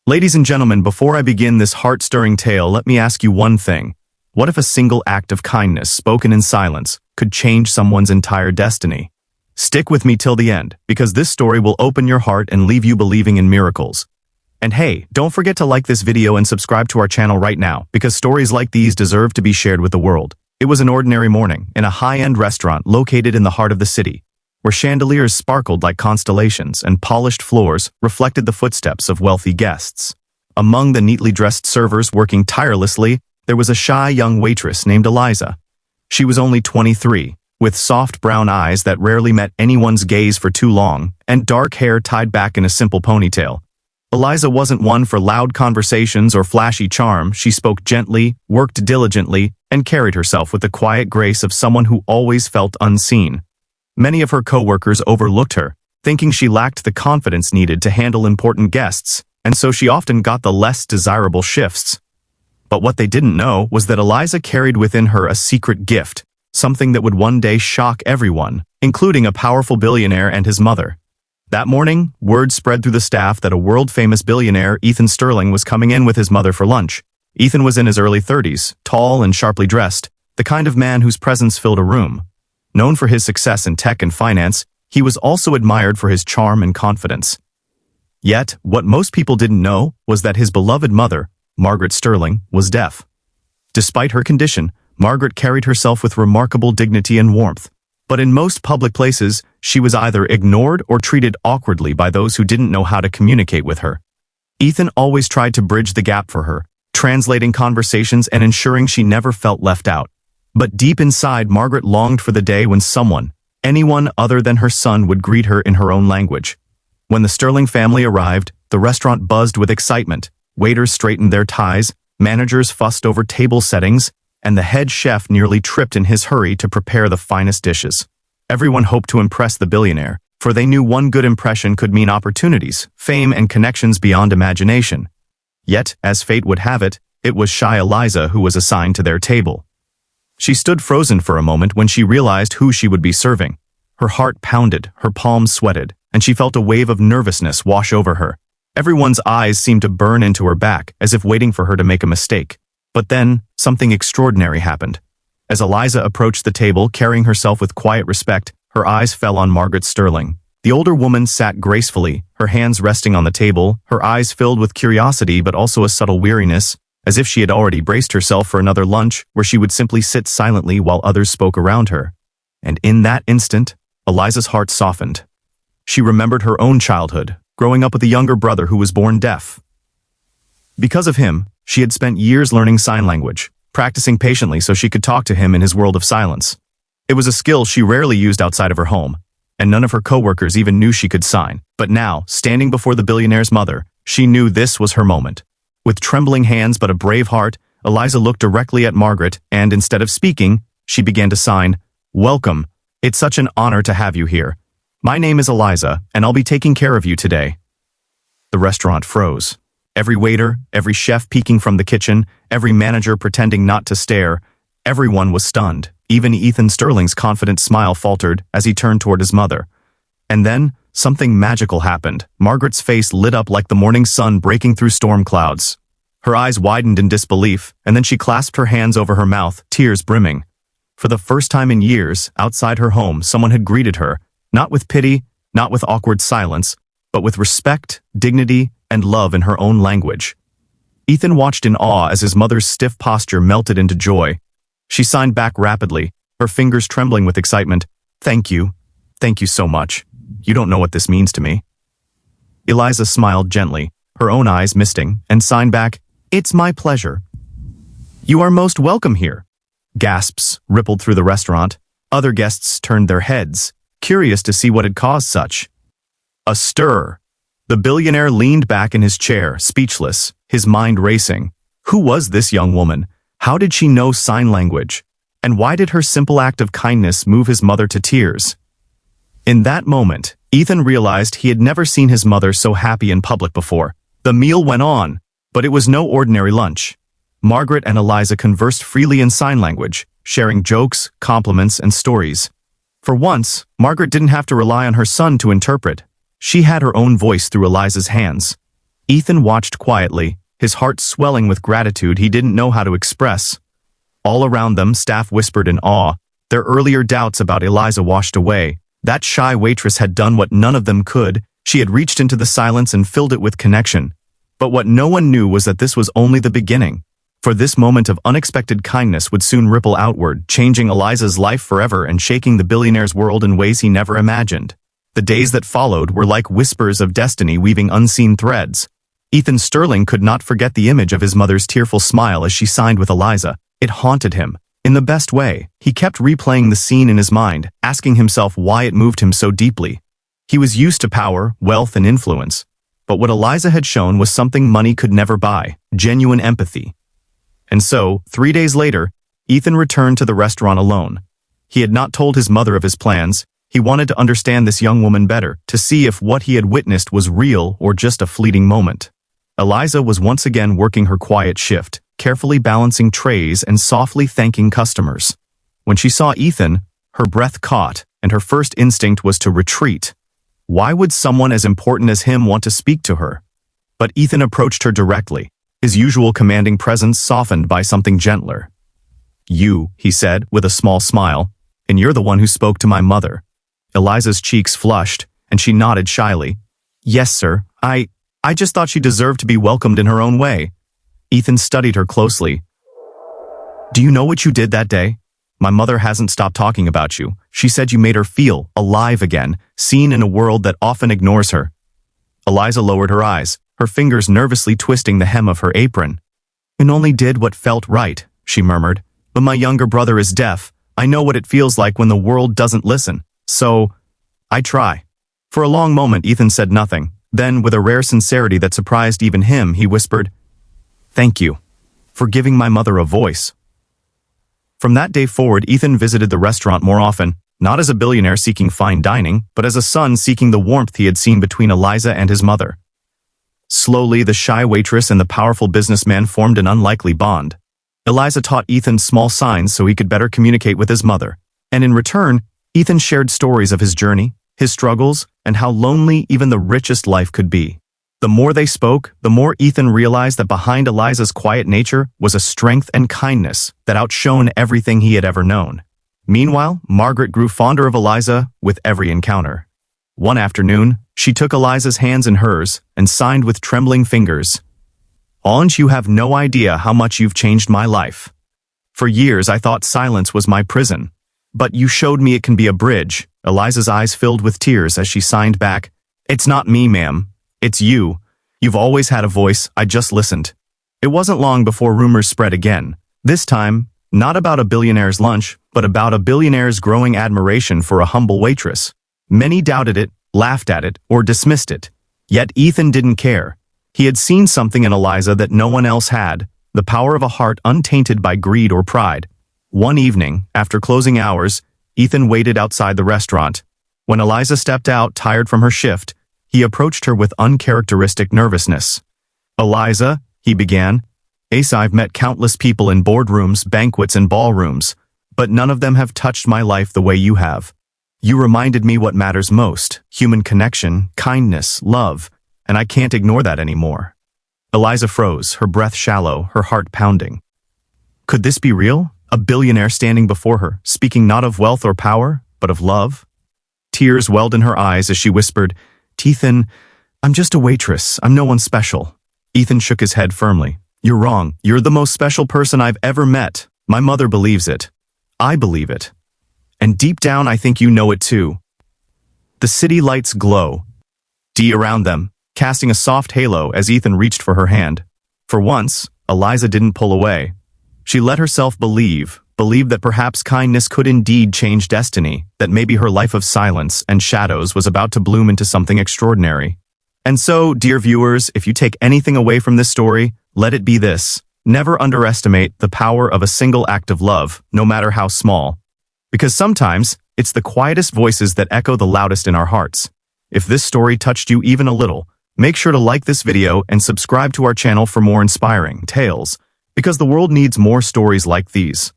Ladies and gentlemen, before I begin this heart-stirring tale, let me ask you one thing. What if a single act of kindness, spoken in silence, could change someone's entire destiny? Stick with me till the end, because this story will open your heart and leave you believing in miracles. And hey, don't forget to like this video and subscribe to our channel right now, because stories like these deserve to be shared with the world. It was an ordinary morning in a high-end restaurant located in the heart of the city, where chandeliers sparkled like constellations and polished floors reflected the footsteps of wealthy guests. Among the neatly dressed servers working tirelessly, there was a shy young waitress named Eliza. She was only 23, with soft brown eyes that rarely met anyone's gaze for too long, and dark hair tied back in a simple ponytail. Eliza wasn't one for loud conversations or flashy charm. She spoke gently, worked diligently, and carried herself with the quiet grace of someone who always felt unseen. Many of her co-workers overlooked her, thinking she lacked the confidence needed to handle important guests, and so she often got the less desirable shifts. But what they didn't know was that Eliza carried within her a secret gift, something that would one day shock everyone, including a powerful billionaire and his mother. That morning, word spread through the staff that a world-famous billionaire, Ethan Sterling, was coming in with his mother for lunch. Ethan was in his early 30s, tall and sharply dressed, the kind of man whose presence filled a room. Known for his success in tech and finance, he was also admired for his charm and confidence. Yet, what most people didn't know was that his beloved mother, Margaret Sterling, was deaf. Despite her condition, Margaret carried herself with remarkable dignity and warmth. But in most public places, she was either ignored or treated awkwardly by those who didn't know how to communicate with her. Ethan always tried to bridge the gap for her, translating conversations and ensuring she never felt left out. But deep inside, Margaret longed for the day when someone, anyone other than her son, would greet her in her own language. When the Sterling family arrived, the restaurant buzzed with excitement. Waiters straightened their ties, managers fussed over table settings, and the head chef nearly tripped in his hurry to prepare the finest dishes. Everyone hoped to impress the billionaire, for they knew one good impression could mean opportunities, fame, and connections beyond imagination. Yet, as fate would have it, it was shy Eliza who was assigned to their table. She stood frozen for a moment when she realized who she would be serving. Her heart pounded, her palms sweated, and she felt a wave of nervousness wash over her. Everyone's eyes seemed to burn into her back, as if waiting for her to make a mistake. But then, something extraordinary happened. As Eliza approached the table, carrying herself with quiet respect, her eyes fell on Margaret Sterling. The older woman sat gracefully, her hands resting on the table, her eyes filled with curiosity but also a subtle weariness, as if she had already braced herself for another lunch where she would simply sit silently while others spoke around her. And in that instant, Eliza's heart softened. She remembered her own childhood, growing up with a younger brother who was born deaf. Because of him, she had spent years learning sign language, practicing patiently so she could talk to him in his world of silence. It was a skill she rarely used outside of her home, and none of her co-workers even knew she could sign. But now, standing before the billionaire's mother, she knew this was her moment. With trembling hands but a brave heart, Eliza looked directly at Margaret and, instead of speaking, she began to sign, "Welcome. It's such an honor to have you here. My name is Eliza, and I'll be taking care of you today." The restaurant froze. Every waiter, every chef peeking from the kitchen, every manager pretending not to stare, everyone was stunned. Even Ethan Sterling's confident smile faltered as he turned toward his mother. And then, something magical happened. Margaret's face lit up like the morning sun breaking through storm clouds. Her eyes widened in disbelief, and then she clasped her hands over her mouth, tears brimming. For the first time in years, outside her home, someone had greeted her, not with pity, not with awkward silence, but with respect, dignity, and love in her own language. Ethan watched in awe as his mother's stiff posture melted into joy. She signed back rapidly, her fingers trembling with excitement. Thank you so much. You don't know what this means to me." Eliza smiled gently, her own eyes misting, and signed back, "It's my pleasure." "You are most welcome here." Gasps rippled through the restaurant. Other guests turned their heads, curious to see what had caused such a stir. The billionaire leaned back in his chair, speechless, his mind racing. Who was this young woman? How did she know sign language? And why did her simple act of kindness move his mother to tears? In that moment, Ethan realized he had never seen his mother so happy in public before. The meal went on, but it was no ordinary lunch. Margaret and Eliza conversed freely in sign language, sharing jokes, compliments, and stories. For once, Margaret didn't have to rely on her son to interpret. She had her own voice through Eliza's hands. Ethan watched quietly, his heart swelling with gratitude he didn't know how to express. All around them, staff whispered in awe, their earlier doubts about Eliza washed away. That shy waitress had done what none of them could. She had reached into the silence and filled it with connection. But what no one knew was that this was only the beginning. For this moment of unexpected kindness would soon ripple outward, changing Eliza's life forever and shaking the billionaire's world in ways he never imagined. The days that followed were like whispers of destiny weaving unseen threads. Ethan Sterling could not forget the image of his mother's tearful smile as she signed with Eliza. It haunted him. In the best way, he kept replaying the scene in his mind, asking himself why it moved him so deeply. He was used to power, wealth, and influence. But what Eliza had shown was something money could never buy, genuine empathy. And so, 3 days later, Ethan returned to the restaurant alone. He had not told his mother of his plans. He wanted to understand this young woman better, to see if what he had witnessed was real or just a fleeting moment. Eliza was once again working her quiet shift, carefully balancing trays and softly thanking customers. When she saw Ethan, her breath caught, and her first instinct was to retreat. Why would someone as important as him want to speak to her? But Ethan approached her directly, his usual commanding presence softened by something gentler. "You," he said, with a small smile, "and you're the one who spoke to my mother." Eliza's cheeks flushed, and she nodded shyly. "Yes, sir. I just thought she deserved to be welcomed in her own way." Ethan studied her closely. "Do you know what you did that day? My mother hasn't stopped talking about you. She said you made her feel alive again, seen in a world that often ignores her." Eliza lowered her eyes, her fingers nervously twisting the hem of her apron. "I only did what felt right," she murmured. "But my younger brother is deaf. I know what it feels like when the world doesn't listen. So, I try." For a long moment, Ethan said nothing. Then, with a rare sincerity that surprised even him, he whispered, "Thank you for giving my mother a voice." From that day forward, Ethan visited the restaurant more often, not as a billionaire seeking fine dining, but as a son seeking the warmth he had seen between Eliza and his mother. Slowly, the shy waitress and the powerful businessman formed an unlikely bond. Eliza taught Ethan small signs so he could better communicate with his mother. And in return, Ethan shared stories of his journey, his struggles, and how lonely even the richest life could be. The more they spoke, the more Ethan realized that behind Eliza's quiet nature was a strength and kindness that outshone everything he had ever known. Meanwhile, Margaret grew fonder of Eliza with every encounter. One afternoon, she took Eliza's hands in hers and signed with trembling fingers, "Ange, you have no idea how much you've changed my life. For years I thought silence was my prison. But you showed me it can be a bridge." Eliza's eyes filled with tears as she signed back, "It's not me, ma'am. It's you. You've always had a voice, I just listened." It wasn't long before rumors spread again. This time, not about a billionaire's lunch, but about a billionaire's growing admiration for a humble waitress. Many doubted it, laughed at it, or dismissed it. Yet Ethan didn't care. He had seen something in Eliza that no one else had, the power of a heart untainted by greed or pride. One evening, after closing hours, Ethan waited outside the restaurant. When Eliza stepped out, tired from her shift, he approached her with uncharacteristic nervousness. "Eliza," he began, "I've met countless people in boardrooms, banquets, and ballrooms, but none of them have touched my life the way you have. You reminded me what matters most, human connection, kindness, love, and I can't ignore that anymore." Eliza froze, her breath shallow, her heart pounding. Could this be real? A billionaire standing before her, speaking not of wealth or power, but of love? Tears welled in her eyes as she whispered, "Ethan, I'm just a waitress. I'm no one special." Ethan shook his head firmly. "You're wrong. You're the most special person I've ever met. My mother believes it. I believe it. And deep down, I think you know it too." The city lights glow around them, casting a soft halo as Ethan reached for her hand. For once, Eliza didn't pull away. She let herself believe that perhaps kindness could indeed change destiny, that maybe her life of silence and shadows was about to bloom into something extraordinary. And so, dear viewers, if you take anything away from this story, let it be this. Never underestimate the power of a single act of love, no matter how small. Because sometimes, it's the quietest voices that echo the loudest in our hearts. If this story touched you even a little, make sure to like this video and subscribe to our channel for more inspiring tales, because the world needs more stories like these.